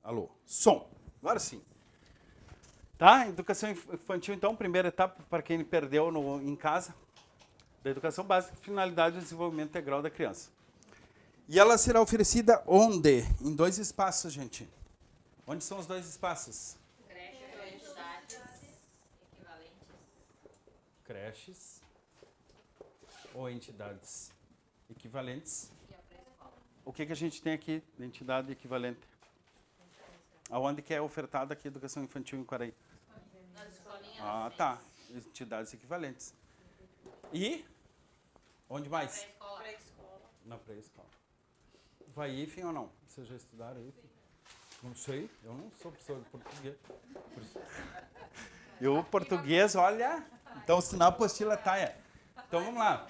Alô, som. Agora sim. Tá? Educação infantil, então, primeira etapa, para quem perdeu em casa, da educação básica, finalidade do desenvolvimento integral da criança. E ela será oferecida onde? Em 2 espaços, gente. Onde são os 2 espaços? Creches ou entidades equivalentes. Creches ou entidades equivalentes. E a pré-escola. O que a gente tem aqui de entidade equivalente? Aonde que é ofertada aqui a educação infantil em Quaraí? Nas escolinhas. Ah, tá. Entidades equivalentes. E? Onde mais? Pré-escola. Na pré-escola. Vai IFEM ou não? Vocês já estudaram IFEM? Não sei, eu não sou professor de português. Eu, português, olha... Então, se na apostila tá, é. Então, vamos lá.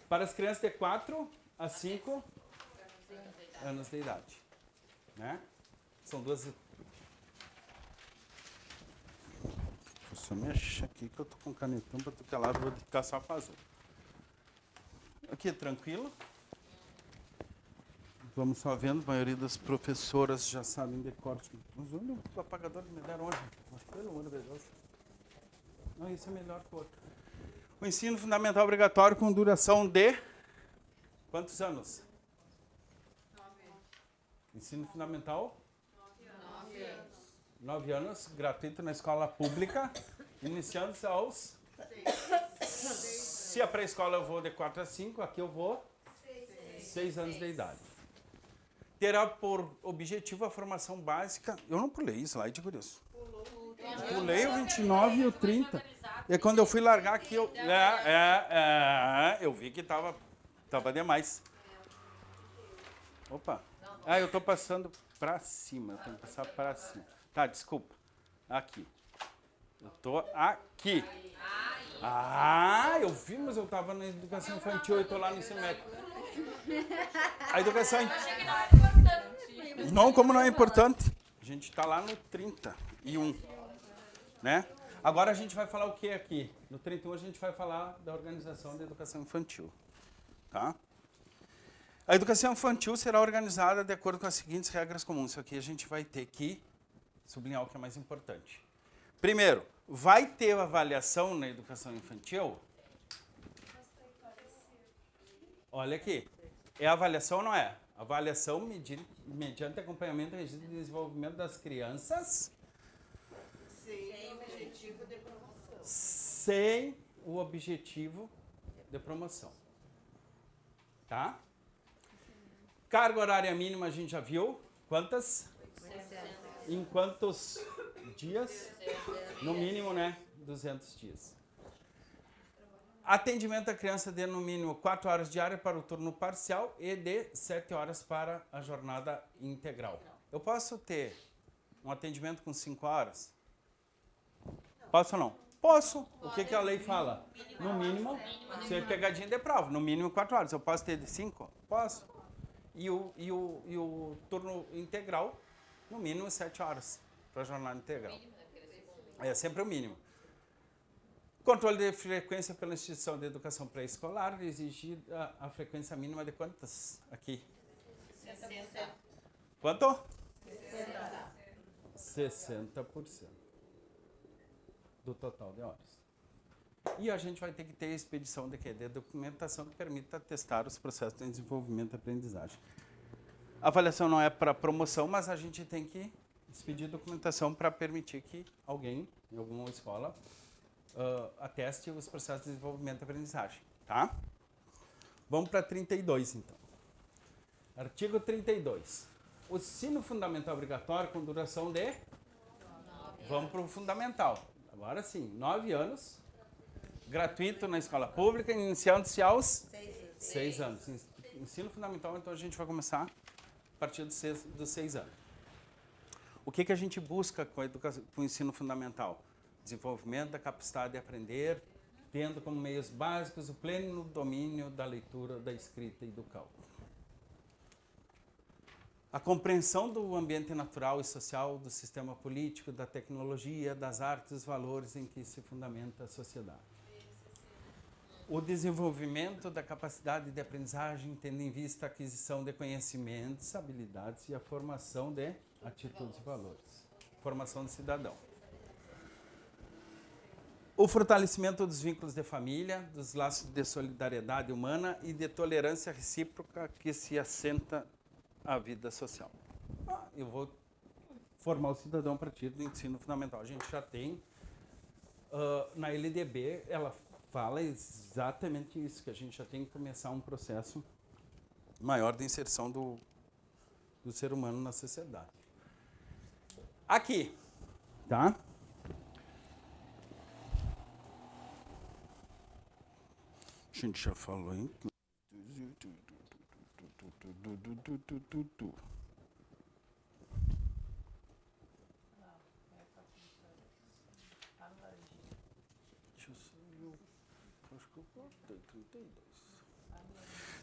Para as crianças de 4 a 5 anos de idade. Né? São 2... Deixa eu mexer aqui que eu tô com canetão para tu calar, vou ficar só com azul. Aqui, tranquilo. Vamos só vendo, a maioria das professoras já sabem de corte. Mas olha o apagador que me deram hoje. Mas pelo amor de Deus. Não, isso é melhor que o outro. O ensino fundamental obrigatório com duração de... Quantos anos? 9. Ensino fundamental? 9 anos. 9 anos, gratuito na escola pública, iniciando-se aos... 6. Se a pré-escola eu vou de 4 a 5, aqui eu vou 6 anos de idade. Terá por objetivo a formação básica... Eu não pulei slide, por isso. Pulei o 29 e o 30. E quando eu fui largar aqui, eu vi que tava demais. Opa. Ah, eu tô passando para cima. Eu tenho que passar para cima. Tá, desculpa. Aqui. Eu tô aqui. Ah, eu vi, mas eu tava na educação infantil e tô lá no ensino médio. A educação... Achei que não era importante. Não, como não é importante. A gente tá lá no 31. Né? Agora a gente vai falar o que aqui? No 31 a gente vai falar da organização da educação infantil. Tá? A educação infantil será organizada de acordo com as seguintes regras comuns. Isso aqui a gente vai ter que sublinhar o que é mais importante. Primeiro, vai ter avaliação na educação infantil? Olha aqui. É avaliação ou não é? Avaliação mediante acompanhamento e registro de desenvolvimento das crianças... Sem objetivo de promoção. Sem o objetivo de promoção. Tá? Carga horária mínima a gente já viu. Quantas? 60. Em quantos dias? No mínimo, né? 200 dias. Atendimento à criança de no mínimo 4 horas diárias para o turno parcial e de 7 horas para a jornada integral. Eu posso ter um atendimento com 5 horas? Posso ou não? Posso. O que a lei fala? No mínimo, se é pegadinha de prova, no mínimo 4 horas. Eu posso ter de 5? Posso. E o turno integral, no mínimo 7 horas para a jornada integral. É sempre o mínimo. Controle de frequência pela instituição de educação pré-escolar, exigir a frequência mínima de quantas aqui? 60. Quanto? 60% do total de horas. E a gente vai ter que ter a expedição de quê? De documentação que permita testar os processos de desenvolvimento e aprendizagem. A avaliação não é para promoção, mas a gente tem que expedir documentação para permitir que alguém, em alguma escola, ateste os processos de desenvolvimento e aprendizagem. Tá? Vamos para 32, então. Artigo 32. O ensino fundamental obrigatório com duração de... 9. Vamos para o fundamental. Agora sim, 9 anos, gratuito na escola pública, iniciando-se aos 6 anos. Ensino fundamental, então a gente vai começar a partir dos 6 anos. O que a gente busca com o ensino fundamental? Desenvolvimento da capacidade de aprender, tendo como meios básicos o pleno domínio da leitura, da escrita e do cálculo. A compreensão do ambiente natural e social, do sistema político, da tecnologia, das artes e dos valores em que se fundamenta a sociedade. O desenvolvimento da capacidade de aprendizagem, tendo em vista a aquisição de conhecimentos, habilidades e a formação de Atitudes e valores. Formação do cidadão. O fortalecimento dos vínculos de família, dos laços de solidariedade humana e de tolerância recíproca que se assenta à vida social. Eu vou formar o cidadão a partir do ensino fundamental. A gente já tem, na LDB, ela fala exatamente isso, que a gente já tem que começar um processo maior de inserção do ser humano na sociedade. Aqui, tá? A gente já falou em...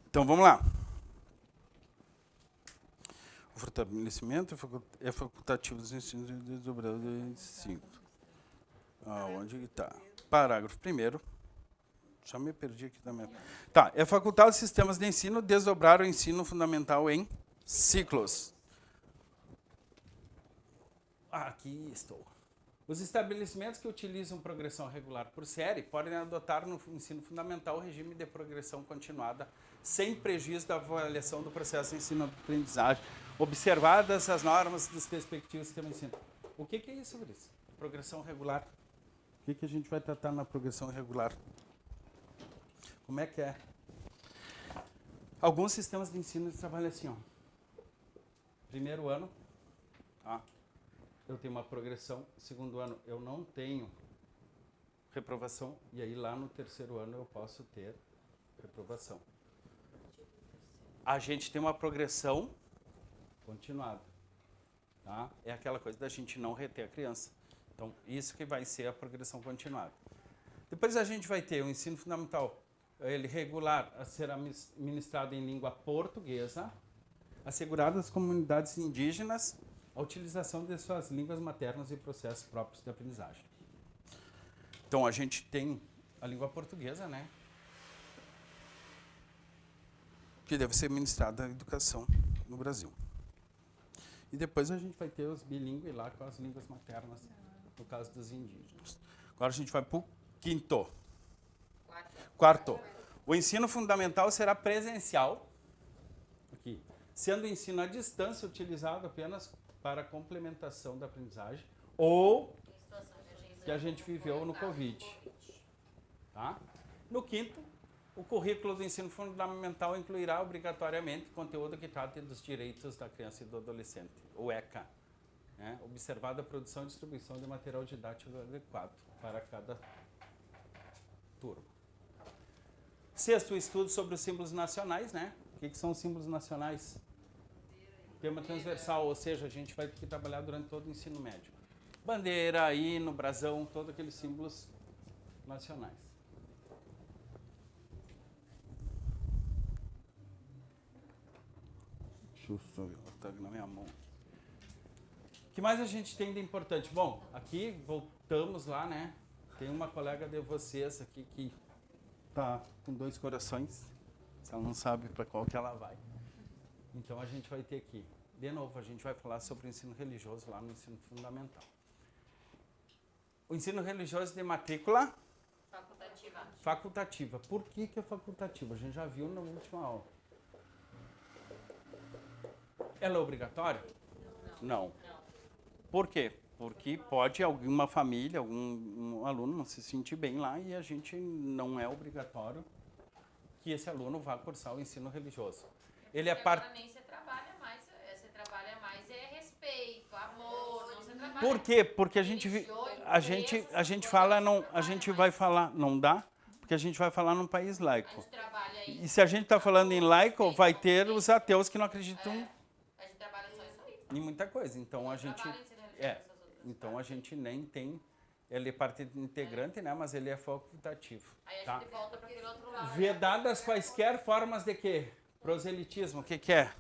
Então, vamos lá. O fortalecimento é facultativo dos ensinos desdobrados em 5. Onde está? Parágrafo 1º. Já me perdi aqui também. Tá, é facultar os sistemas de ensino desdobrar o ensino fundamental em ciclos. Aqui estou. Os estabelecimentos que utilizam progressão regular por série podem adotar no ensino fundamental o regime de progressão continuada, sem prejuízo da avaliação do processo de ensino-aprendizagem, observadas as normas dos respectivos sistemas de ensino. O que é isso, Brice? Progressão regular. O que a gente vai tratar na progressão regular? Como é que é? Alguns sistemas de ensino trabalham assim, ó. Primeiro ano, eu tenho uma progressão. Segundo ano, eu não tenho reprovação. E aí, lá no terceiro ano, eu posso ter reprovação. A gente tem uma progressão continuada. Tá? É aquela coisa da gente não reter a criança. Então, isso que vai ser a progressão continuada. Depois a gente vai ter o ensino fundamental, ele regular, a ser ministrado em língua portuguesa, assegurado às comunidades indígenas a utilização de suas línguas maternas e processos próprios de aprendizagem. Então, a gente tem a língua portuguesa, né? Que deve ser ministrada a educação no Brasil. E depois a gente vai ter os bilíngues lá com as línguas maternas, no caso dos indígenas. Agora a gente vai para o quarto. O ensino fundamental será presencial, aqui, sendo o ensino à distância utilizado apenas para complementação da aprendizagem ou que a gente viveu no Covid. Tá? No quinto, o currículo do ensino fundamental incluirá obrigatoriamente conteúdo que trate dos direitos da criança e do adolescente, o ECA, né? Observada a produção e distribuição de material didático adequado para cada turma. Sexto, o estudo sobre os símbolos nacionais, né? O que são os símbolos nacionais? Tema transversal, ou seja, a gente vai ter que trabalhar durante todo o ensino médio. Bandeira, hino, brasão, todos aqueles símbolos nacionais. Deixa eu só ver, está na minha mão. O que mais a gente tem de importante? Bom, aqui voltamos lá, né? Tem uma colega de vocês aqui que tá com 2 corações. Se ela não sabe para qual que ela vai. Então a gente vai ter aqui, de novo, a gente vai falar sobre o ensino religioso lá no ensino fundamental. O ensino religioso de matrícula facultativa. Por que é facultativa? A gente já viu na última aula. Ela é obrigatória? Não. Por quê? Porque pode alguma família, algum aluno não se sentir bem lá e a gente não é obrigatório que esse aluno vá cursar o ensino religioso. Ele é Você trabalha mais é respeito, amor, não você trabalha. Por quê? Porque a gente fala não, a gente vai falar não dá, porque a gente vai falar num país laico. E se a gente está falando em laico, vai ter os ateus que não acreditam A gente trabalha só isso aí. em muita coisa. Então a gente nem tem, ele é parte integrante, né? Mas ele é facultativo. Aí a Tá? gente volta para aquele outro lado. Vedadas quaisquer formas de quê? Proselitismo, o que é?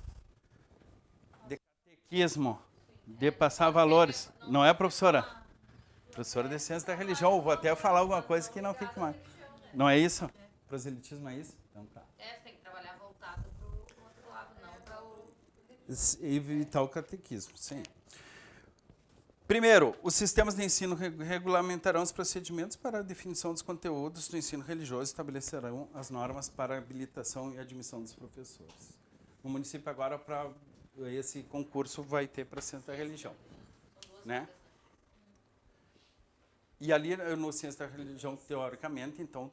De catequismo, de passar valores. Não é, professora? Professora de ciência da religião. Eu vou até falar alguma coisa que não fique mais. Não é isso? Proselitismo é isso? Então tá. Você tem que trabalhar voltado para o outro lado, não para o... Evitar o catequismo, sim. Primeiro, os sistemas de ensino regulamentarão os procedimentos para a definição dos conteúdos do ensino religioso e estabelecerão as normas para a habilitação e admissão dos professores. O município agora, para esse concurso, vai ter para ciência da religião. Né? E ali, no ciência da religião, teoricamente, então,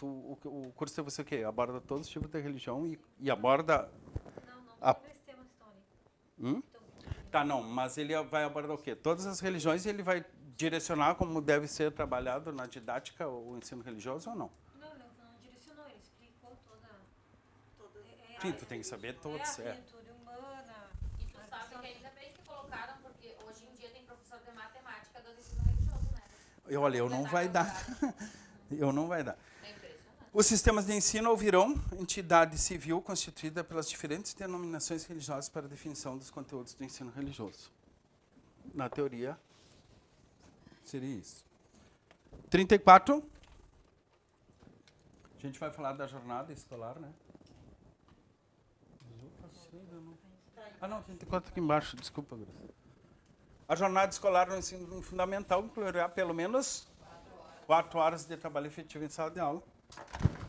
o curso vai ser o quê? Aborda todos os tipos de religião e aborda... Não tem esse tema histórico. Tá, não, mas ele vai abordar o quê? Todas as religiões, e ele vai direcionar como deve ser trabalhado na didática o ensino religioso ou não? Não direcionou, ele explicou toda... Sim, tu tem que saber todos. A finitude humana... E tu sabe que ainda bem que colocaram, porque hoje em dia tem professor de matemática do ensino religioso, né? Olha, eu não vai dar. Eu não vai dar. É impressionante. Os sistemas de ensino ouvirão entidade civil constituída pelas diferentes denominações religiosas para a definição dos conteúdos do ensino religioso. Na teoria, seria isso. 34. A gente vai falar da jornada escolar, né? Ah, não, 34 aqui embaixo, desculpa, Graça. A jornada escolar no ensino fundamental incluirá pelo menos 4 horas de trabalho efetivo em sala de aula,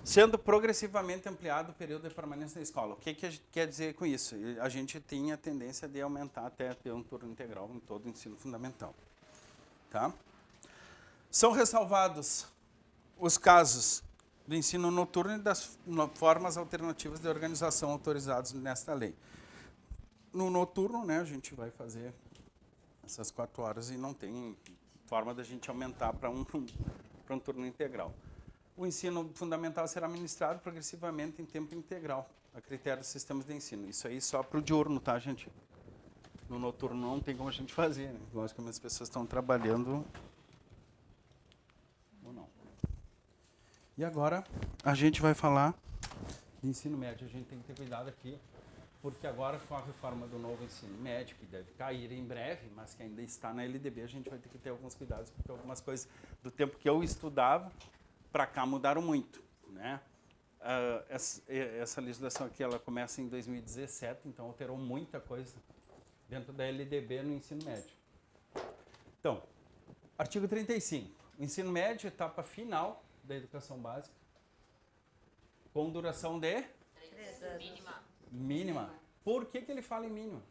sendo progressivamente ampliado o período de permanência na escola. O que a gente quer dizer com isso? A gente tem a tendência de aumentar até ter um turno integral em todo o ensino fundamental. Tá? São ressalvados os casos do ensino noturno e das formas alternativas de organização autorizados nesta lei. No noturno, né, a gente vai fazer essas 4 horas e não tem forma da gente aumentar para um turno integral. O ensino fundamental será ministrado progressivamente em tempo integral, a critério dos sistemas de ensino. Isso aí só para o diurno, tá, gente? No noturno não tem como a gente fazer, né? Logicamente as pessoas estão trabalhando ou não. E agora a gente vai falar de ensino médio. A gente tem que ter cuidado aqui, porque agora com a reforma do novo ensino médio, que deve cair em breve, mas que ainda está na LDB, a gente vai ter que ter alguns cuidados, porque algumas coisas do tempo que eu estudava para cá mudaram muito, né? Essa legislação aqui, ela começa em 2017, então alterou muita coisa dentro da LDB no ensino médio. Então, artigo 35. O ensino médio, etapa final da educação básica, com duração de? 3 anos. Mínima. Mínima. Por que ele fala em mínima?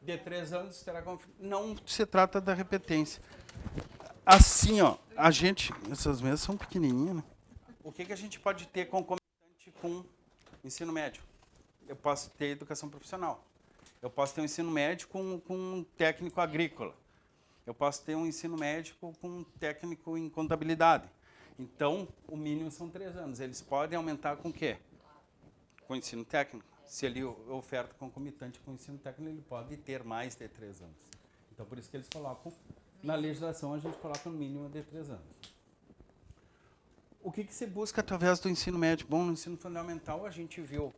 De 3 anos terá não se trata da repetência. Assim, ó, a gente... Essas mesas são pequenininhas, né? O que a gente pode ter concomitante com ensino médio? Eu posso ter educação profissional. Eu posso ter um ensino médio com um técnico agrícola. Eu posso ter um ensino médico com um técnico em contabilidade. Então, o mínimo são 3 anos. Eles podem aumentar com o quê? Com o ensino técnico. Se ele oferta concomitante com o ensino técnico, ele pode ter mais de 3 anos. Então, por isso que eles colocam, na legislação, a gente coloca no mínimo de 3 anos. O que se busca através do ensino médio? Bom, no ensino fundamental, a gente viu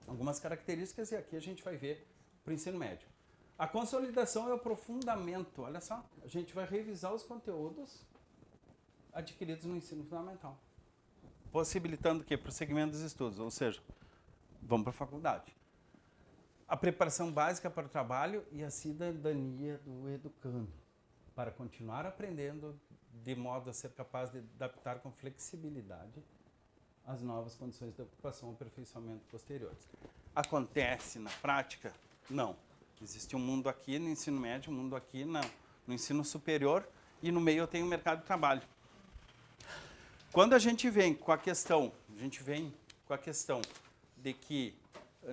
algumas características e aqui a gente vai ver para o ensino médio. A consolidação é o aprofundamento. Olha só, a gente vai revisar os conteúdos adquiridos no ensino fundamental, possibilitando o quê? Prosseguimento dos estudos, ou seja, vamos para a faculdade. A preparação básica para o trabalho e a cidadania do educando, para continuar aprendendo de modo a ser capaz de adaptar com flexibilidade as novas condições de ocupação e aperfeiçoamento posteriores. Acontece na prática? Não. Existe um mundo aqui no ensino médio, um mundo aqui no ensino superior e no meio eu tenho o mercado de trabalho. Quando a gente vem com a questão, de que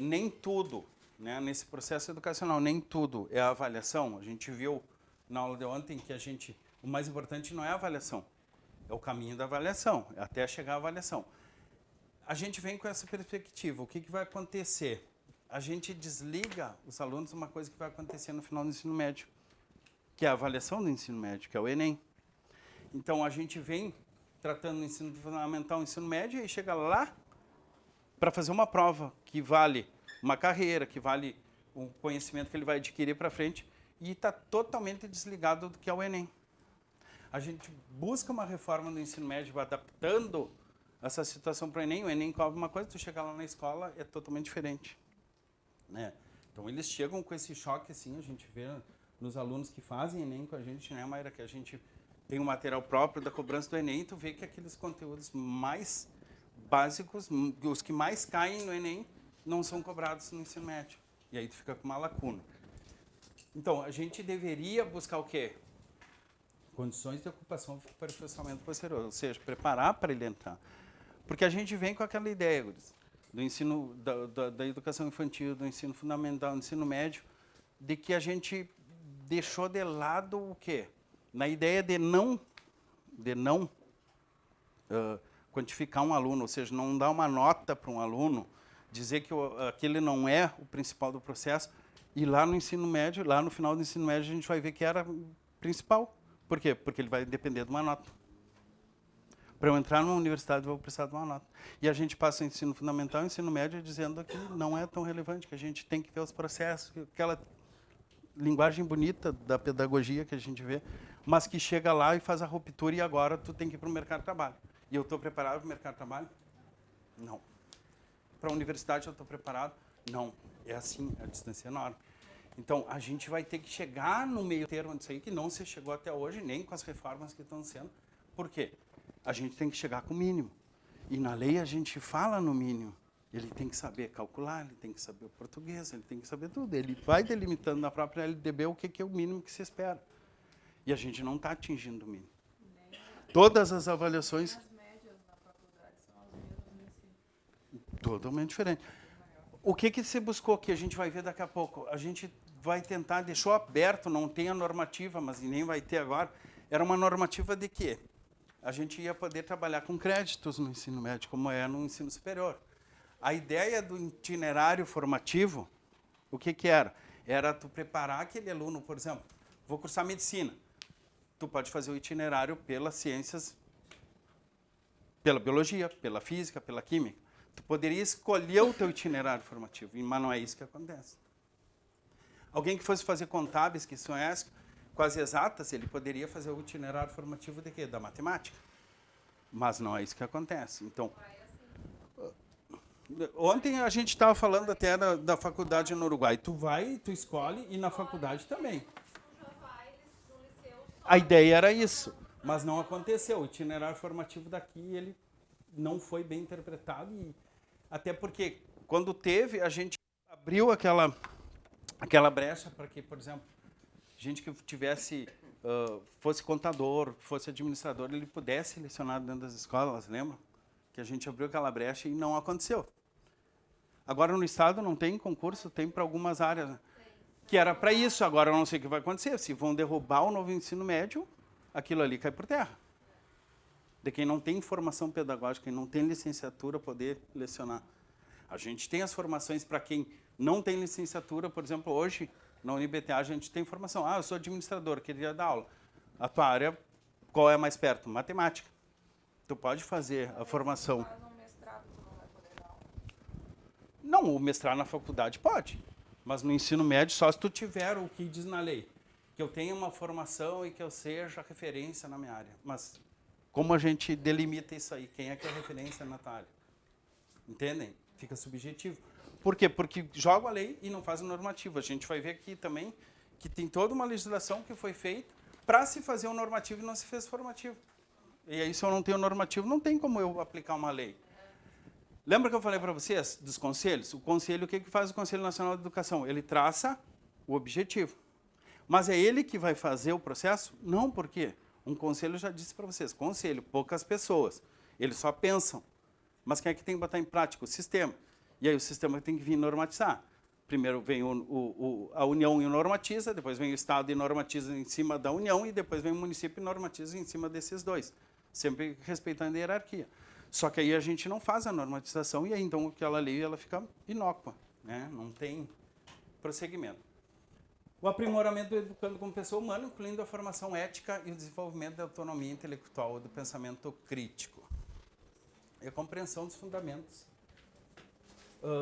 nem tudo, né, nesse processo educacional, nem tudo é a avaliação. A gente viu na aula de ontem que o mais importante não é a avaliação, é o caminho da avaliação, até chegar à avaliação. A gente vem com essa perspectiva. O que vai acontecer? A gente desliga os alunos de uma coisa que vai acontecer no final do ensino médio, que é a avaliação do ensino médio, que é o Enem. Então, a gente vem tratando o ensino fundamental, o ensino médio, e chega lá para fazer uma prova que vale uma carreira, que vale o conhecimento que ele vai adquirir para frente, e está totalmente desligado do que é o Enem. A gente busca uma reforma do ensino médio, adaptando essa situação para o Enem. O Enem cobra uma coisa, tu chega lá na escola, é totalmente diferente, né? Então, eles chegam com esse choque, assim, a gente vê nos alunos que fazem Enem com a gente, né, Mayra, que a gente tem um material próprio da cobrança do Enem, tu vê que aqueles conteúdos mais básicos, os que mais caem no Enem, não são cobrados no ensino médio. E aí tu fica com uma lacuna. Então, a gente deveria buscar o quê? Condições de ocupação para o aperfeiçoamento posterior, ou seja, preparar para ele entrar. Porque a gente vem com aquela ideia, Guris, do ensino, da educação infantil, do ensino fundamental, do ensino médio, de que a gente deixou de lado o quê? Na ideia de não quantificar um aluno, ou seja, não dar uma nota para um aluno, dizer que aquele não é o principal do processo, e lá no ensino médio, lá no final do ensino médio, a gente vai ver que era o principal. Por quê? Porque ele vai depender de uma nota. Para eu entrar numa universidade, eu vou precisar de uma nota. E a gente passa o ensino fundamental e ensino médio dizendo que não é tão relevante, que a gente tem que ver os processos, aquela linguagem bonita da pedagogia que a gente vê, mas que chega lá e faz a ruptura e agora tu tem que ir para o mercado de trabalho. E eu estou preparado para o mercado de trabalho? Não. Para a universidade eu estou preparado? Não. É assim, a distância é enorme. Então, a gente vai ter que chegar no meio termo disso aí, que não se chegou até hoje, nem com as reformas que estão sendo. Por quê? A gente tem que chegar com o mínimo. E na lei a gente fala no mínimo. Ele tem que saber calcular, ele tem que saber o português, ele tem que saber tudo. Ele vai delimitando na própria LDB o que é o mínimo que se espera. E a gente não está atingindo o mínimo. Todas as avaliações... As médias na faculdade são as mesmas nesse... Totalmente diferente. O que se buscou aqui? A gente vai ver daqui a pouco. A gente vai tentar, deixou aberto, não tem a normativa, mas nem vai ter agora. Era uma normativa de quê? A gente ia poder trabalhar com créditos no ensino médio, como é no ensino superior. A ideia do itinerário formativo, o que era? Era tu preparar aquele aluno, por exemplo, vou cursar medicina. Tu pode fazer o itinerário pelas ciências, pela biologia, pela física, pela química. Tu poderia escolher o teu itinerário formativo, mas não é isso que acontece. Alguém que fosse fazer contábeis, que conhece com as exatas, ele poderia fazer o itinerário formativo de quê? Da matemática. Mas não é isso que acontece. Então, ontem a gente estava falando até da faculdade no Uruguai. Tu vai, tu escolhe, e na faculdade também. A ideia era isso, mas não aconteceu. O itinerário formativo daqui, ele não foi bem interpretado, e até porque, quando teve, a gente abriu aquela brecha para que, por exemplo, gente que tivesse, fosse contador, fosse administrador, ele pudesse lecionar dentro das escolas, lembra? Que a gente abriu aquela brecha e não aconteceu. Agora, no Estado, não tem concurso, tem para algumas áreas, né? Que era para isso. Agora, eu não sei o que vai acontecer. Se vão derrubar o novo ensino médio, aquilo ali cai por terra. De quem não tem formação pedagógica, quem não tem licenciatura, poder lecionar. A gente tem as formações para quem não tem licenciatura. Por exemplo, hoje, na UniBTA, a gente tem formação. Ah, eu sou administrador, queria dar aula. A tua área, qual é mais perto? Matemática. Tu pode fazer a formação. Mas no mestrado tu não vai poder dar aula. Não, o mestrado na faculdade pode. Mas no ensino médio, só se tu tiver o que diz na lei. Que eu tenha uma formação e que eu seja referência na minha área. Mas como a gente delimita isso aí? Quem é que é referência na tua área? Entendem? Fica subjetivo. Por quê? Porque joga a lei e não faz a normativa. A gente vai ver aqui também que tem toda uma legislação que foi feita para se fazer um normativo e não se fez formativo. E aí, se eu não tenho normativo, não tem como eu aplicar uma lei. Lembra que eu falei para vocês dos conselhos? O conselho, o que faz o Conselho Nacional de Educação? Ele traça o objetivo. Mas é ele que vai fazer o processo? Não, por quê? Um conselho, eu já disse para vocês, conselho, poucas pessoas. Eles só pensam. Mas quem é que tem que botar em prática? O sistema. E aí o sistema tem que vir normatizar. Primeiro vem a União e normatiza, depois vem o Estado e normatiza em cima da União, e depois vem o município e normatiza em cima desses dois. Sempre respeitando a hierarquia. Só que aí a gente não faz a normatização, e aí então aquela lei ela fica inócua, né? Não tem prosseguimento. O aprimoramento do educando como pessoa humana, incluindo a formação ética e o desenvolvimento da autonomia intelectual e do pensamento crítico. E a compreensão dos fundamentos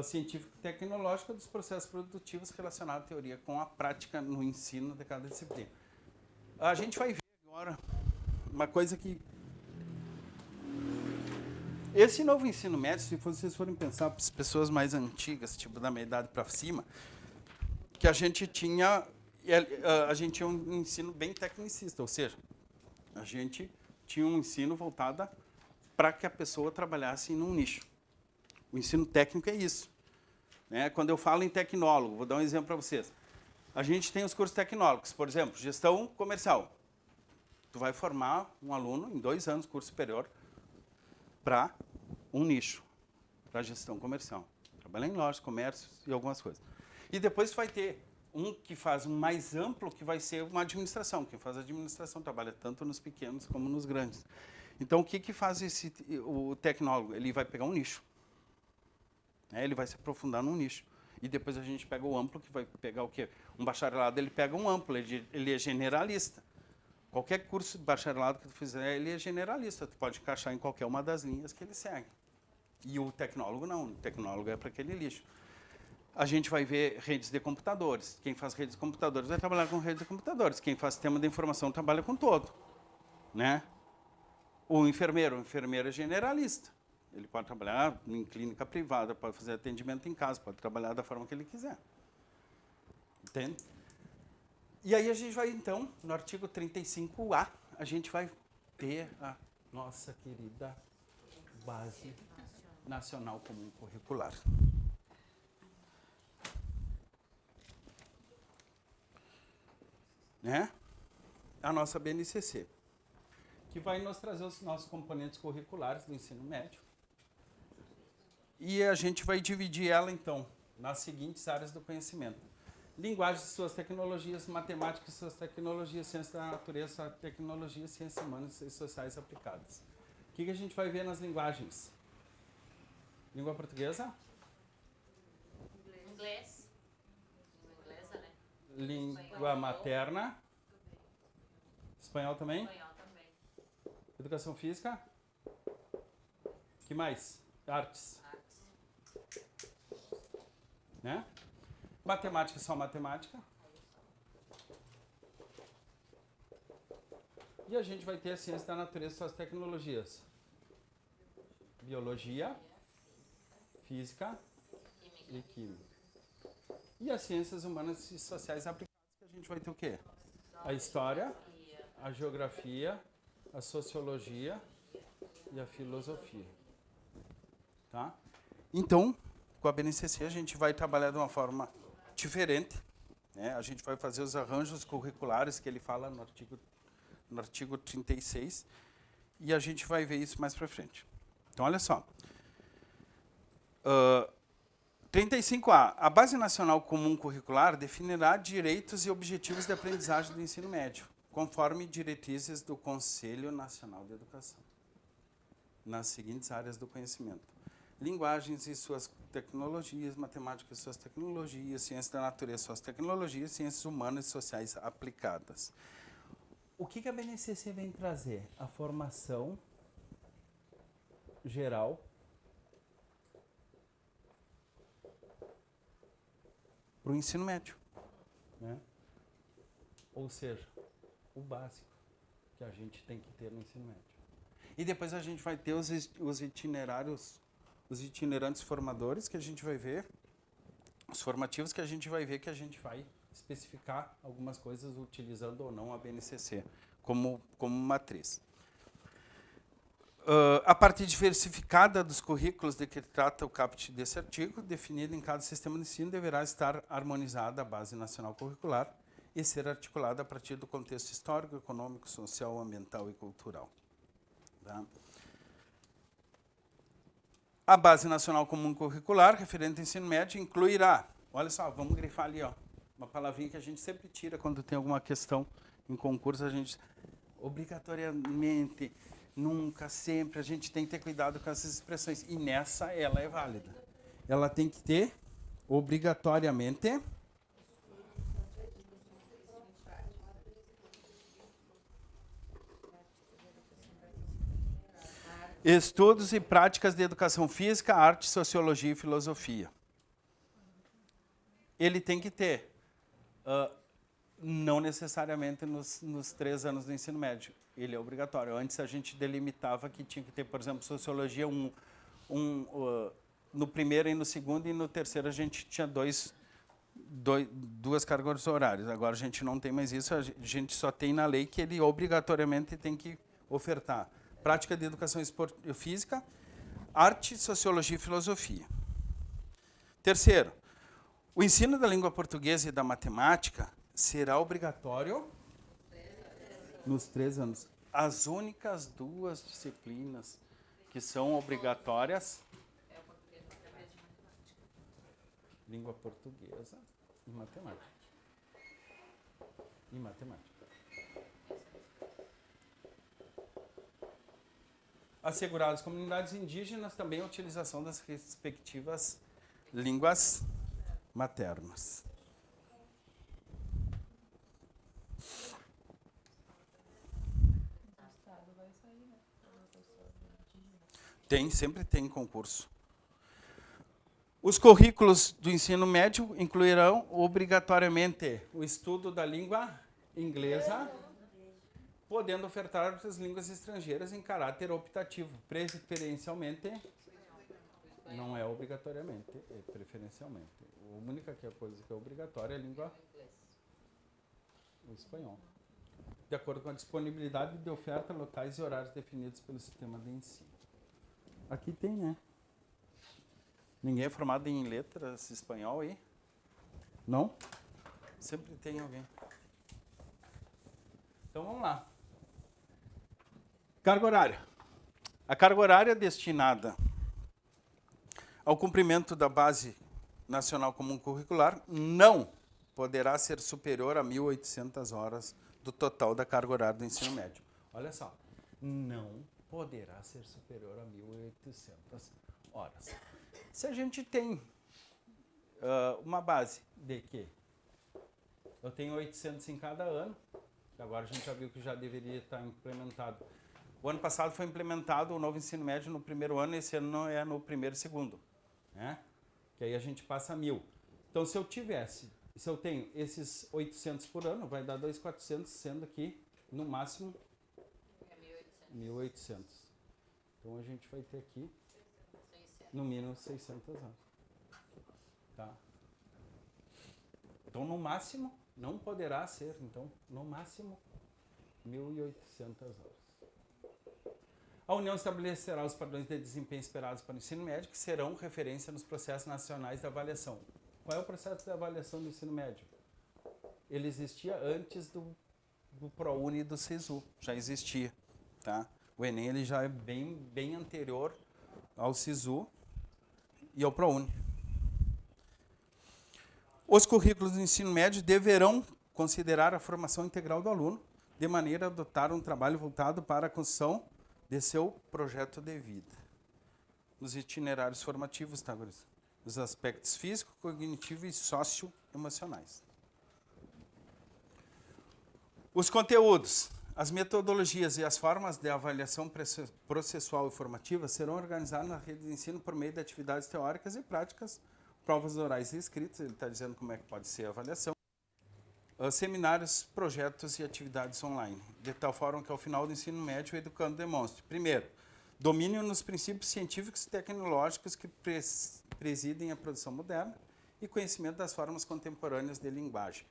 científico e tecnológico dos processos produtivos relacionados à teoria com a prática no ensino de cada disciplina. A gente vai ver agora uma coisa que... Esse novo ensino médio, se vocês forem pensar para as pessoas mais antigas, tipo da meia idade para cima, que a gente tinha um ensino bem tecnicista, ou seja, a gente tinha um ensino voltado para que a pessoa trabalhasse num nicho. O ensino técnico é isso. Né? Quando eu falo em tecnólogo, vou dar um exemplo para vocês. A gente tem os cursos tecnólogos, por exemplo, gestão comercial. Tu vai formar um aluno em 2 anos, curso superior, para um nicho, para gestão comercial. Trabalhar em lojas, comércios e algumas coisas. E depois tu vai ter um que faz um mais amplo, que vai ser uma administração. Quem faz administração trabalha tanto nos pequenos como nos grandes. Então, o que faz o tecnólogo? Ele vai pegar um nicho. Ele vai se aprofundar num nicho. E depois a gente pega o amplo, que vai pegar o quê? Um bacharelado, ele pega um amplo, ele é generalista. Qualquer curso de bacharelado que tu fizer, ele é generalista. Tu pode encaixar em qualquer uma das linhas que ele segue. E o tecnólogo não. O tecnólogo é para aquele nicho. A gente vai ver redes de computadores. Quem faz redes de computadores vai trabalhar com redes de computadores. Quem faz sistema de informação trabalha com todo. Né? O enfermeiro é generalista. Ele pode trabalhar em clínica privada, pode fazer atendimento em casa, pode trabalhar da forma que ele quiser. Entende? E aí a gente vai, então, no artigo 35A, a gente vai ter a nossa querida Base Nacional Comum Curricular. Né? A nossa BNCC, que vai nos trazer os nossos componentes curriculares do ensino médio. E a gente vai dividir ela, então, nas seguintes áreas do conhecimento. Linguagem e suas tecnologias, matemática e suas tecnologias, ciência da natureza, tecnologia, ciências humanas e sociais aplicadas. O que a gente vai ver nas linguagens? Língua portuguesa? Inglês. Língua inglesa, né? Língua materna. Espanhol também? Espanhol também. Educação física? Que mais? Artes. Né? Matemática, só matemática. E a gente vai ter a ciência da natureza e suas tecnologias. Biologia, física e química. E as ciências humanas e sociais aplicadas, que a gente vai ter o quê? A história, a geografia, a sociologia e a filosofia. Tá? Então, com a BNCC a gente vai trabalhar de uma forma diferente. Né? A gente vai fazer os arranjos curriculares que ele fala no artigo 36 e a gente vai ver isso mais para frente. Então, olha só. 35A. A Base Nacional Comum Curricular definirá direitos e objetivos de aprendizagem do ensino médio, conforme diretrizes do Conselho Nacional de Educação, nas seguintes áreas do conhecimento. Linguagens e suas tecnologias, matemática e suas tecnologias, ciência da natureza e suas tecnologias, ciências humanas e sociais aplicadas. O que a BNCC vem trazer? A formação geral para o ensino médio. Né? Ou seja, o básico que a gente tem que ter no ensino médio. E depois a gente vai ter os itinerários, os itinerantes formadores que a gente vai ver, os formativos que a gente vai ver, que a gente vai especificar algumas coisas utilizando ou não a BNCC como matriz. A parte diversificada dos currículos de que trata o caput desse artigo, definida em cada sistema de ensino, deverá estar harmonizada à Base Nacional Curricular e ser articulada a partir do contexto histórico, econômico, social, ambiental e cultural. Tá? A Base Nacional Comum Curricular, referente ao ensino médio, incluirá, olha só, vamos grifar ali, ó, uma palavrinha que a gente sempre tira quando tem alguma questão em concurso, a gente, obrigatoriamente, nunca, sempre, a gente tem que ter cuidado com essas expressões. E nessa, ela é válida. Ela tem que ter, obrigatoriamente, estudos e práticas de educação física, arte, sociologia e filosofia. Ele tem que ter, não necessariamente nos 3 anos do ensino médio. Ele é obrigatório. Antes a gente delimitava que tinha que ter, por exemplo, sociologia no primeiro e no segundo, e no terceiro a gente tinha duas cargas horárias. Agora a gente não tem mais isso, a gente só tem na lei que ele obrigatoriamente tem que ofertar prática de educação física, arte, sociologia e filosofia. Terceiro, o ensino da língua portuguesa e da matemática será obrigatório nos 3 anos. As únicas 2 disciplinas que são obrigatórias, língua portuguesa e matemática. E matemática. Assegurar às comunidades indígenas também a utilização das respectivas línguas maternas. Sempre tem concurso. Os currículos do ensino médio incluirão obrigatoriamente o estudo da língua inglesa, podendo ofertar outras línguas estrangeiras em caráter optativo, preferencialmente, não é obrigatoriamente, é preferencialmente. A única coisa que é obrigatória é a língua, o espanhol. De acordo com a disponibilidade de oferta, locais e horários definidos pelo sistema de ensino. Aqui tem, né? Ninguém é formado em letras espanhol aí? Não? Sempre tem alguém. Então vamos lá. Carga horária. A carga horária destinada ao cumprimento da Base Nacional Comum Curricular não poderá ser superior a 1.800 horas do total da carga horária do ensino médio. Olha só, não poderá ser superior a 1.800 horas. Se a gente tem uma base de que eu tenho 800 em cada ano, agora a gente já viu que já deveria estar implementado. O ano passado foi implementado o novo ensino médio no primeiro ano, esse ano não é no primeiro e segundo, né? Que aí a gente passa a 1.000. Então, se eu tenho esses 800 por ano, vai dar 2.400, sendo que, no máximo, 1.800. Então, a gente vai ter aqui, no mínimo, 600 anos. Tá? Então, no máximo, não poderá ser, então, no máximo, 1.800 horas. A União estabelecerá os padrões de desempenho esperados para o ensino médio, que serão referência nos processos nacionais de avaliação. Qual é o processo de avaliação do ensino médio? Ele existia antes do ProUni e do SISU, já existia. Tá? O Enem ele já é bem anterior ao SISU e ao ProUni. Os currículos do ensino médio deverão considerar a formação integral do aluno, de maneira a adotar um trabalho voltado para a construção de seu projeto de vida. Nos itinerários formativos, tá, guris? Os aspectos físico, cognitivo e socioemocionais. Os conteúdos, as metodologias e as formas de avaliação processual e formativa serão organizadas na rede de ensino por meio de atividades teóricas e práticas, provas orais e escritas, ele está dizendo como é que pode ser a avaliação, seminários, projetos e atividades online, de tal forma que ao final do ensino médio o educando demonstre, primeiro, domínio nos princípios científicos e tecnológicos que presidem a produção moderna e conhecimento das formas contemporâneas de linguagem.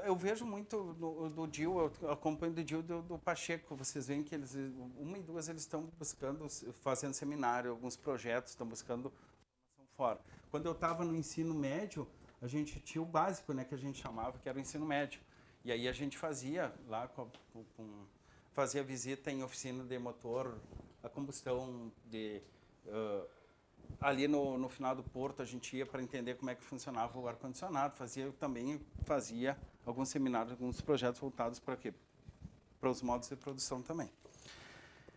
Eu vejo muito do DIL, eu acompanho do DIL do Pacheco, vocês veem que eles, 1 e 2 eles estão buscando, fazendo seminário, alguns projetos estão buscando formação fora. Quando eu estava no ensino médio, a gente tinha o básico, né, que a gente chamava, que era o ensino médio. E aí a gente fazia lá, fazia visita em oficina de motor, a combustão de... ali no final do Porto, a gente ia para entender como é que funcionava o ar-condicionado, fazia alguns seminários, alguns projetos voltados para quê? Para os modos de produção também.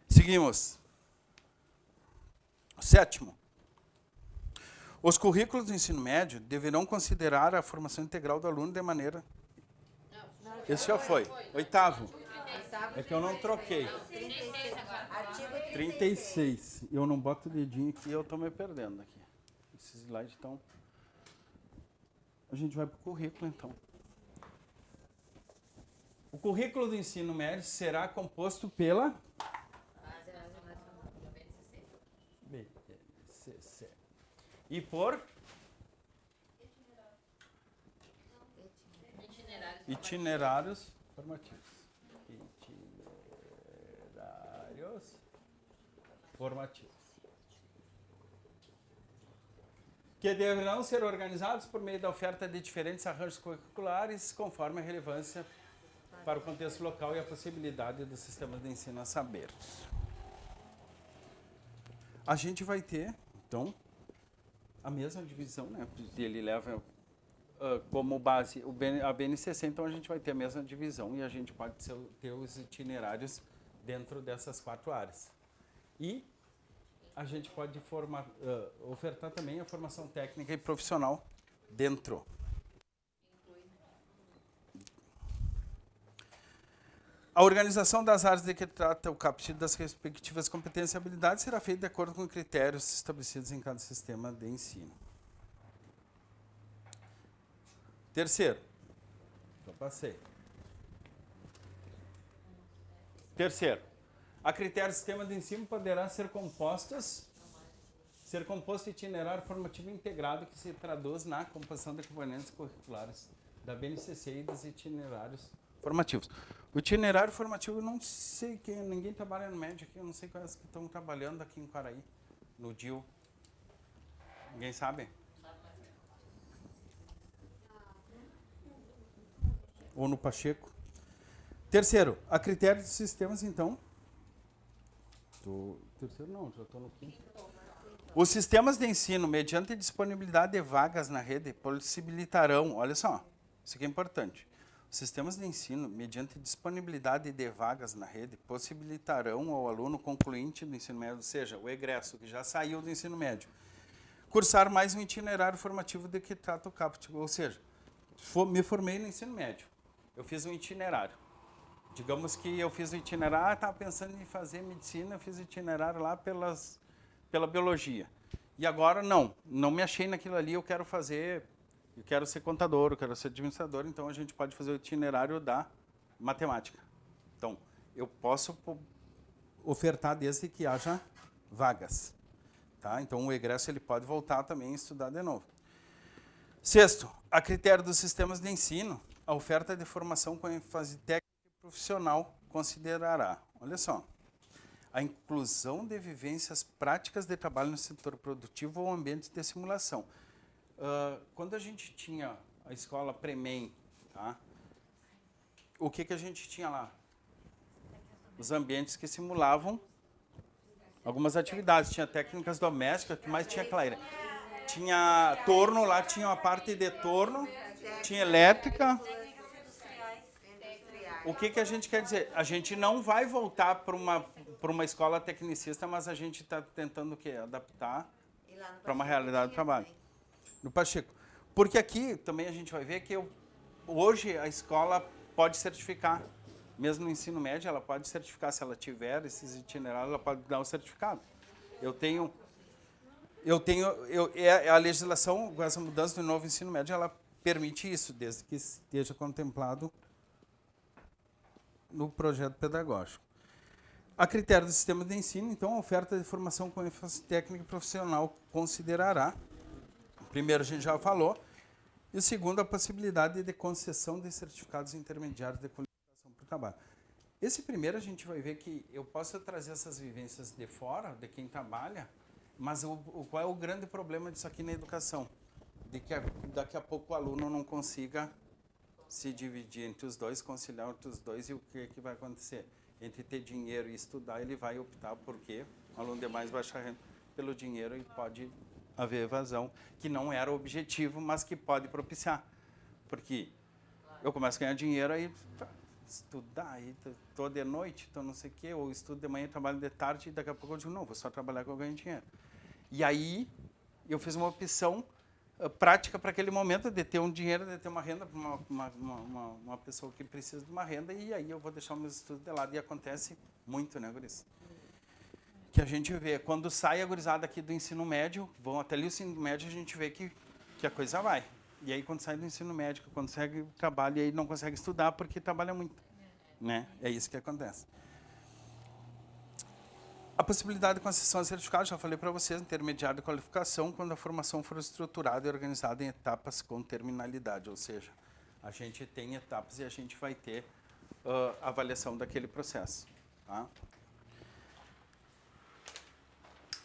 Seguimos. 7º. Os currículos do ensino médio deverão considerar a formação integral do aluno de maneira... Esse já foi. 8º. É que eu não troquei. 36. Eu não boto o dedinho aqui, eu estou me perdendo aqui. Esses slides estão... A gente vai para o currículo, então. O currículo do ensino médio será composto pela... BNCC. E por... Itinerários formativos. Itinerários formativos. Que deverão ser organizados por meio da oferta de diferentes arranjos curriculares, conforme a relevância para o contexto local e a possibilidade dos sistemas de ensino a saber. A gente vai ter, então, a mesma divisão, né? Ele leva como base a BNCC, então a gente vai ter a mesma divisão e a gente pode ter os itinerários dentro dessas 4 áreas. E a gente pode ofertar também a formação técnica e profissional dentro. A organização das áreas de que trata o capítulo das respectivas competências e habilidades será feita de acordo com critérios estabelecidos em cada sistema de ensino. Terceiro. Já passei. Terceiro. A critério do sistema de ensino poderá ser composto itinerário formativo integrado que se traduz na composição de componentes curriculares da BNCC e dos itinerários formativos. O itinerário formativo, eu não sei quem, ninguém trabalha no médio aqui, eu não sei quais que estão trabalhando aqui em Quaraí, no DIU. Ninguém sabe? Ou no Pacheco. Terceiro, a critério dos sistemas, então. Terceiro não, já estou no quinto. Os sistemas de ensino, mediante disponibilidade de vagas na rede, possibilitarão, olha só, isso aqui é importante. Os sistemas de ensino, mediante disponibilidade de vagas na rede, possibilitarão ao aluno concluinte do ensino médio, ou seja, o egresso, que já saiu do ensino médio, cursar mais um itinerário formativo de que trata o caput, ou seja, me formei no ensino médio, eu fiz um itinerário. Digamos que eu fiz o itinerário, estava pensando em fazer medicina, eu fiz o itinerário lá pela biologia. E agora não me achei naquilo ali, eu quero ser contador, eu quero ser administrador, então a gente pode fazer o itinerário da matemática. Então, eu posso ofertar desde que haja vagas. Tá? Então, o egresso ele pode voltar também e estudar de novo. Sexto, a critério dos sistemas de ensino, a oferta de formação com ênfase técnica e profissional considerará, olha só, a inclusão de vivências práticas de trabalho no setor produtivo ou ambientes de simulação. Quando a gente tinha a escola Premem, tá? O que a gente tinha lá? Os ambientes que simulavam algumas atividades. Tinha técnicas domésticas, que mais tinha, Claire? Tinha torno, lá tinha uma parte de torno, tinha elétrica. O que a gente quer dizer? A gente não vai voltar para uma escola tecnicista, mas a gente está tentando o quê? Adaptar para uma realidade do trabalho. No Pacheco. Porque aqui também a gente vai ver que hoje a escola pode certificar, mesmo no ensino médio, ela pode certificar, se ela tiver esses itinerários, ela pode dar o certificado. A legislação, com essa mudança do novo ensino médio, ela permite isso, desde que esteja contemplado no projeto pedagógico. A critério do sistema de ensino, então, a oferta de formação com ênfase técnica e profissional considerará, primeiro a gente já falou, e o segundo, a possibilidade de concessão de certificados intermediários de qualificação para o trabalho. Esse primeiro a gente vai ver que eu posso trazer essas vivências de fora, de quem trabalha, mas qual é o grande problema disso aqui na educação? De que daqui a pouco o aluno não consiga se dividir entre os dois, conciliar entre os dois, e o que vai acontecer? Entre ter dinheiro e estudar, ele vai optar por quê? O aluno de mais baixa renda pelo dinheiro e pode haver evasão, que não era o objetivo, mas que pode propiciar. Porque eu começo a ganhar dinheiro, aí estudar, aí estou de noite, estou não sei o quê, ou estudo de manhã, trabalho de tarde, e daqui a pouco eu digo, não, vou só trabalhar que eu ganho dinheiro. E aí eu fiz uma opção prática para aquele momento de ter um dinheiro, de ter uma renda para uma pessoa que precisa de uma renda, e aí eu vou deixar os meus estudos de lado. E acontece muito, né, guris? Que a gente vê, quando sai a gurizada aqui do ensino médio, vão até ali o ensino médio, a gente vê que a coisa vai. E aí quando sai do ensino médio, consegue trabalho, e aí não consegue estudar porque trabalha muito. Né? É isso que acontece. A possibilidade de concessão de certificado, já falei para vocês, intermediário de qualificação, quando a formação for estruturada e organizada em etapas com terminalidade, ou seja, A gente tem etapas e a gente vai ter avaliação daquele processo. Tá?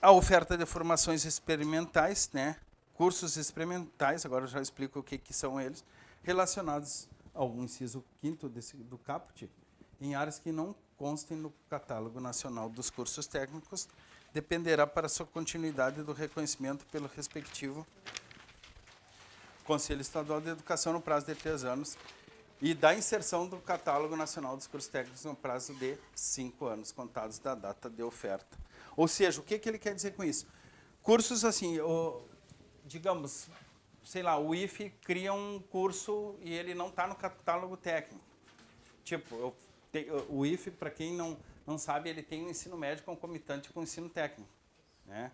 A oferta de formações experimentais, né? Cursos experimentais, agora eu já explico o que são eles, relacionados ao inciso 5º do caput, em áreas que não constem no catálogo nacional dos cursos técnicos, dependerá para sua continuidade do reconhecimento pelo respectivo Conselho Estadual de Educação no prazo de 3 anos e da inserção do catálogo nacional dos cursos técnicos no prazo de 5 anos, contados da data de oferta. Ou seja, o que ele quer dizer com isso? Cursos assim, digamos, sei lá, o IFE cria um curso e ele não está no catálogo técnico. Tipo, o IFE, para quem não sabe, ele tem um ensino médio concomitante com o ensino técnico. Né?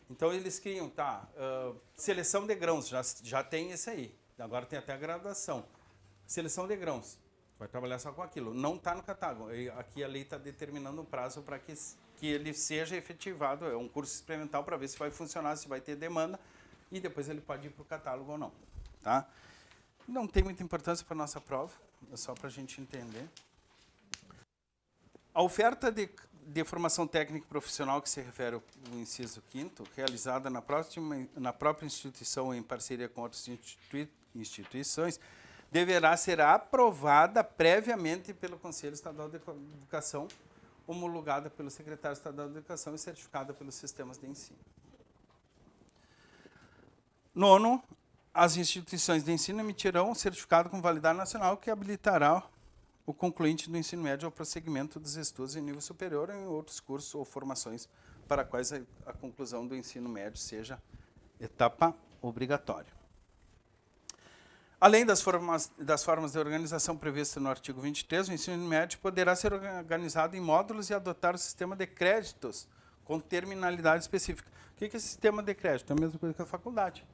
Então, eles criam, seleção de grãos, já tem esse aí. Agora tem até a graduação. Seleção de grãos, vai trabalhar só com aquilo. Não está no catálogo. Aqui a lei está determinando um prazo para que ele seja efetivado. É um curso experimental para ver se vai funcionar, se vai ter demanda, e depois ele pode ir para o catálogo ou não. Tá? Não tem muita importância para a nossa prova, é só para a gente entender. A oferta de formação técnica e profissional que se refere ao inciso 5º, realizada na própria instituição em parceria com outras instituições, deverá ser aprovada previamente pelo Conselho Estadual de Educação, homologada pelo Secretário Estadual de Educação e certificada pelos sistemas de ensino. 9º, as instituições de ensino emitirão um certificado com validade nacional que habilitará o concluinte do ensino médio ao prosseguimento dos estudos em nível superior ou em outros cursos ou formações para quais a conclusão do ensino médio seja etapa obrigatória. Além das formas de organização previstas no artigo 23, o ensino médio poderá ser organizado em módulos e adotar o sistema de créditos com terminalidade específica. O que é esse sistema de crédito? É a mesma coisa que a faculdade.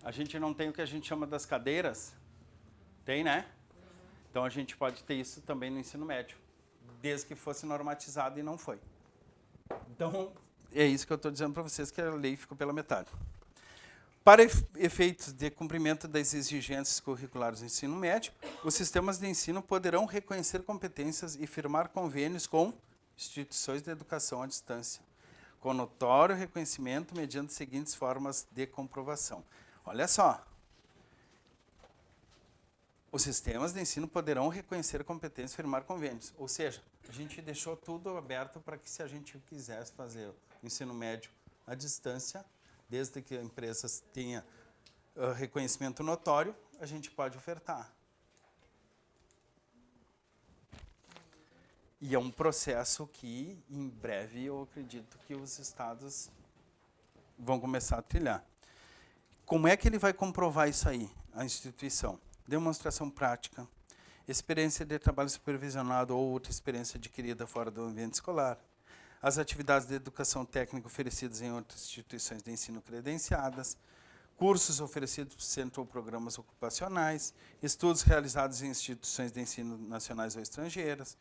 A gente não tem o que a gente chama das cadeiras? Tem, né? Então, a gente pode ter isso também no ensino médio, desde que fosse normatizado e não foi. Então, é isso que eu estou dizendo para vocês, que a lei ficou pela metade. Para efeitos de cumprimento das exigências curriculares do ensino médio, os sistemas de ensino poderão reconhecer competências e firmar convênios com instituições de educação à distância, com notório reconhecimento mediante as seguintes formas de comprovação. Olha só. Os sistemas de ensino poderão reconhecer competências e firmar convênios. Ou seja, a gente deixou tudo aberto para que, se a gente quisesse fazer o ensino médio à distância, desde que a empresa tenha reconhecimento notório, a gente pode ofertar. E é um processo que, em breve, eu acredito que os estados vão começar a trilhar. Como é que ele vai comprovar isso aí, a instituição? Demonstração prática, experiência de trabalho supervisionado ou outra experiência adquirida fora do ambiente escolar, as atividades de educação técnica oferecidas em outras instituições de ensino credenciadas, cursos oferecidos por centro ou programas ocupacionais, estudos realizados em instituições de ensino nacionais ou estrangeiras,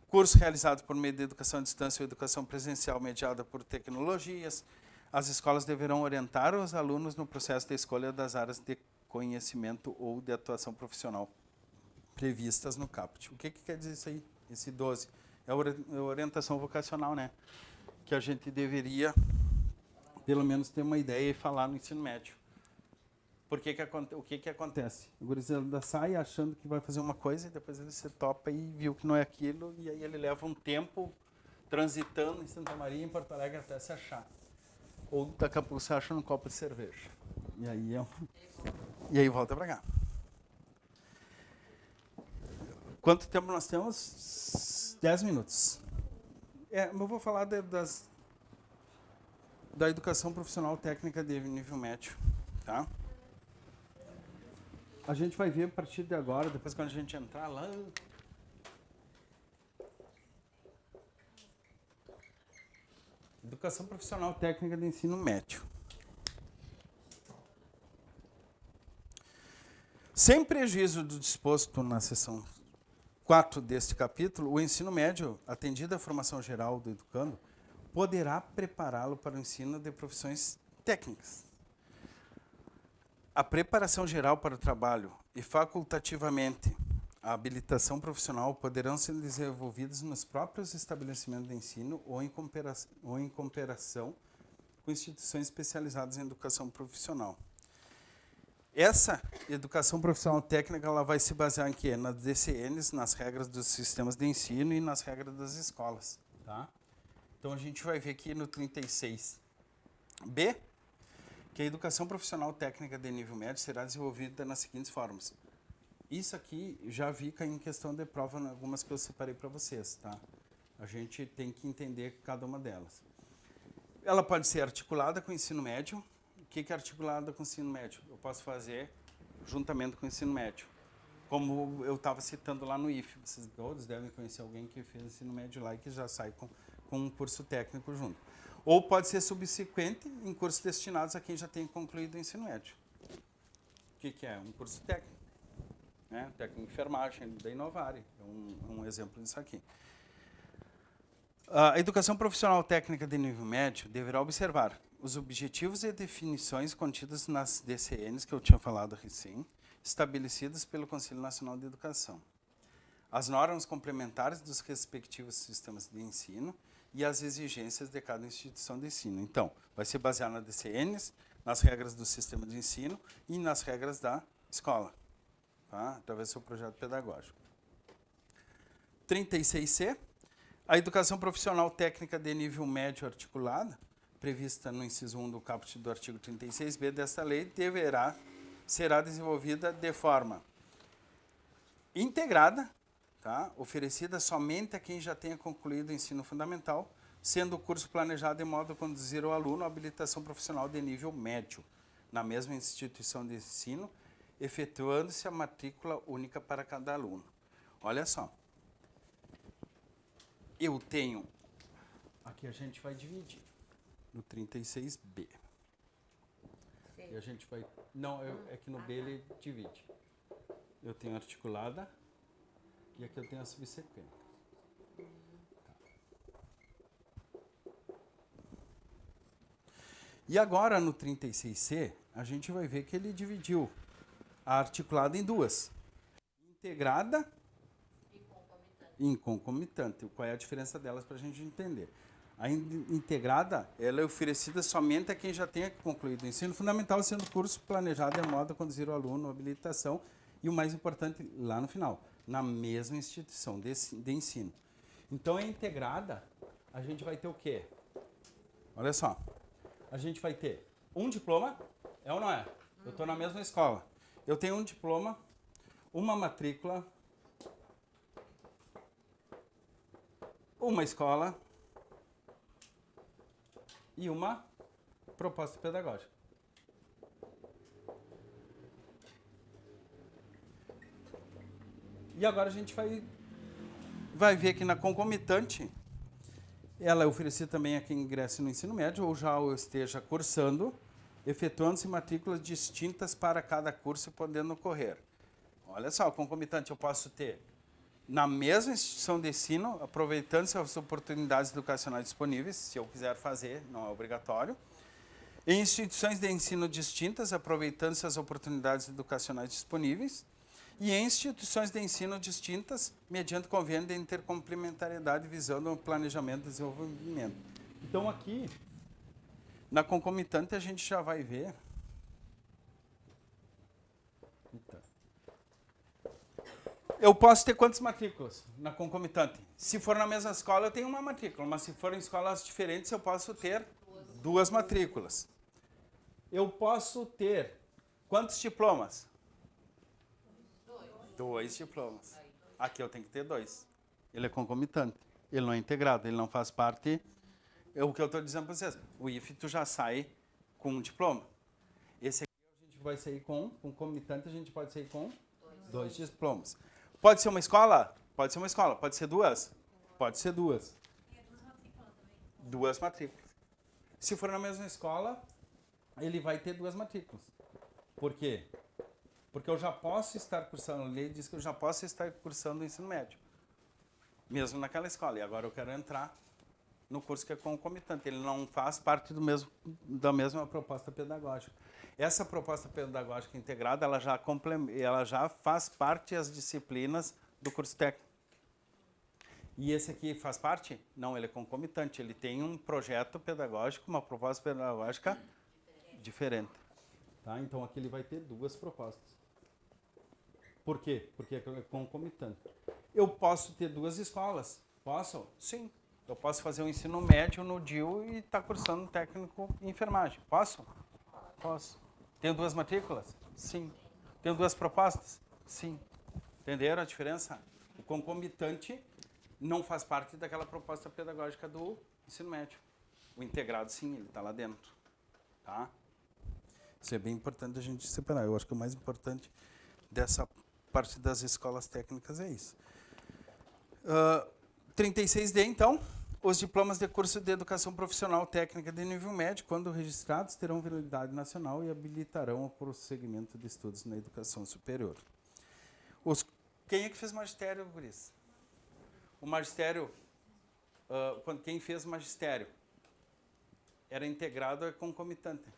cursos realizados por meio de educação à distância ou educação presencial mediada por tecnologias. As escolas deverão orientar os alunos no processo de escolha das áreas de conhecimento ou de atuação profissional previstas no caput. O que quer dizer isso aí? Esse 12. É a orientação vocacional, né? Que a gente deveria, pelo menos, ter uma ideia e falar no ensino médio. O que acontece? O gurizada sai achando que vai fazer uma coisa e depois ele se topa e viu que não é aquilo, e aí ele leva um tempo transitando em Santa Maria e em Porto Alegre até se achar. Ou daqui a pouco se acha num copo de cerveja. E aí volta para cá. Quanto tempo nós temos? 10 minutos. Eu vou falar da educação profissional técnica de nível médio. Tá? A gente vai ver a partir de agora, depois quando a gente entrar lá... Educação profissional técnica de ensino médio. Sem prejuízo do disposto na seção 4 deste capítulo, o ensino médio, atendida a formação geral do educando, poderá prepará-lo para o ensino de profissões técnicas. A preparação geral para o trabalho e facultativamente a habilitação profissional poderão ser desenvolvidas nos próprios estabelecimentos de ensino ou em cooperação com instituições especializadas em educação profissional. Essa educação profissional técnica ela vai se basear em quê? Nas DCNs, nas regras dos sistemas de ensino e nas regras das escolas. Tá? Então a gente vai ver aqui no 36B que a educação profissional técnica de nível médio será desenvolvida nas seguintes formas. Isso aqui já fica em questão de prova, algumas que eu separei para vocês. Tá? A gente tem que entender cada uma delas. Ela pode ser articulada com o ensino médio. O que é articulada com o ensino médio? Eu posso fazer juntamente com o ensino médio. Como eu estava citando lá no IF, vocês todos devem conhecer alguém que fez ensino médio lá e que já sai com um curso técnico junto. Ou pode ser subsequente em cursos destinados a quem já tem concluído o ensino médio. O que é? Um curso técnico. Né? Técnico de enfermagem da Inovare. É um exemplo disso aqui. A educação profissional técnica de nível médio deverá observar os objetivos e definições contidas nas DCNs, que eu tinha falado recém, estabelecidas pelo Conselho Nacional de Educação, as normas complementares dos respectivos sistemas de ensino e as exigências de cada instituição de ensino. Então, vai se basear nas DCNs, nas regras do sistema de ensino e nas regras da escola, tá? Através do seu projeto pedagógico. 36C. A educação profissional técnica de nível médio articulada, prevista no inciso 1 do caput do artigo 36B desta lei, será desenvolvida de forma integrada, tá? Oferecida somente a quem já tenha concluído o ensino fundamental, sendo o curso planejado de modo a conduzir o aluno à habilitação profissional de nível médio, na mesma instituição de ensino, efetuando-se a matrícula única para cada aluno. Olha só. Eu tenho... Aqui a gente vai dividir no 36B. E a gente vai... Não, é que no B ele divide. Eu tenho articulada e aqui eu tenho a subsequente. E agora no 36C, a gente vai ver que ele dividiu a articulada em duas. Integrada e concomitante. Qual é a diferença delas para a gente entender? A integrada ela é oferecida somente a quem já tenha concluído o ensino fundamental, sendo o curso planejado de modo a conduzir o aluno à habilitação e o mais importante, lá no final, na mesma instituição de ensino. Então, a integrada, a gente vai ter o quê? Olha só. A gente vai ter um diploma, é ou não é? Eu estou na mesma escola. Eu tenho um diploma, uma matrícula, uma escola e uma proposta pedagógica. E agora a gente vai ver que na concomitante, ela é oferecida também a quem ingresse no ensino médio ou já esteja cursando, efetuando-se matrículas distintas para cada curso podendo ocorrer. Olha só, concomitante eu posso ter na mesma instituição de ensino, aproveitando-se as oportunidades educacionais disponíveis, se eu quiser fazer, não é obrigatório. Em instituições de ensino distintas, aproveitando-se as oportunidades educacionais disponíveis. E em instituições de ensino distintas, mediante convênio de intercomplementariedade visando o planejamento e desenvolvimento. Então, aqui, na concomitante, a gente já vai ver... Eu posso ter quantas matrículas na concomitante? Se for na mesma escola, eu tenho uma matrícula, mas se for em escolas diferentes, eu posso ter duas matrículas. Eu posso ter quantos diplomas? Dois diplomas. Aqui eu tenho que ter dois. Ele é concomitante. Ele não é integrado, ele não faz parte... É o que eu estou dizendo para vocês. O IF, tu já sai com um diploma. Esse aqui a gente vai sair com concomitante, a gente pode sair com dois diplomas. Pode ser uma escola? Pode ser uma escola. Pode ser duas? Pode ser duas. E é duas matrículas também. Duas matrículas. Se for na mesma escola, ele vai ter duas matrículas. Por quê? Porque eu já posso estar cursando, a lei diz que eu já posso estar cursando o ensino médio. Mesmo naquela escola. E agora eu quero entrar no curso que é concomitante. Ele não faz parte da mesma proposta pedagógica. Essa proposta pedagógica integrada, ela já faz parte das disciplinas do curso técnico. E esse aqui faz parte? Não, ele é concomitante. Ele tem um projeto pedagógico, uma proposta pedagógica diferente. Tá? Então, aqui ele vai ter duas propostas. Por quê? Porque é concomitante. Eu posso ter duas escolas? Posso? Sim. Eu posso fazer o ensino médio no DIU e estar cursando um técnico em enfermagem. Posso? Posso. Tenho duas matrículas? Sim. Tenho duas propostas? Sim. Entenderam a diferença? O concomitante não faz parte daquela proposta pedagógica do ensino médio. O integrado, sim, ele está lá dentro. Tá? Isso é bem importante a gente separar. Eu acho que o mais importante dessa parte das escolas técnicas é isso. 36D, então. Os diplomas de curso de educação profissional técnica de nível médio, quando registrados, terão validade nacional e habilitarão o prosseguimento de estudos na educação superior. Quem é que fez magistério, guris? O magistério, quem fez magistério era integrado ou concomitante?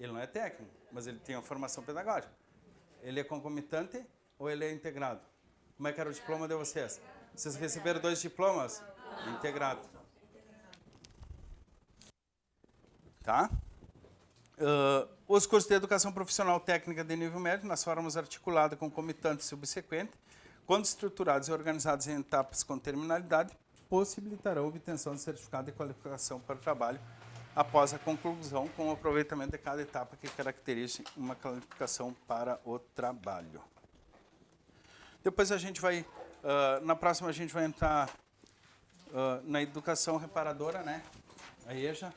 Ele não é técnico, mas ele tem uma formação pedagógica. Ele é concomitante ou ele é integrado? Como é que era o diploma de vocês? Vocês receberam 2 diplomas? Integrado. Tá? Os cursos de educação profissional técnica de nível médio, nas formas articuladas, concomitante e subsequente, quando estruturados e organizados em etapas com terminalidade, possibilitarão a obtenção de certificado de qualificação para o trabalho após a conclusão, com o aproveitamento de cada etapa que caracterize uma qualificação para o trabalho. Depois a gente vai, na próxima a gente vai entrar na educação reparadora, né? A EJA,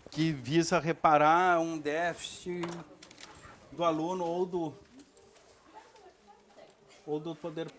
que visa reparar um déficit do aluno ou do poder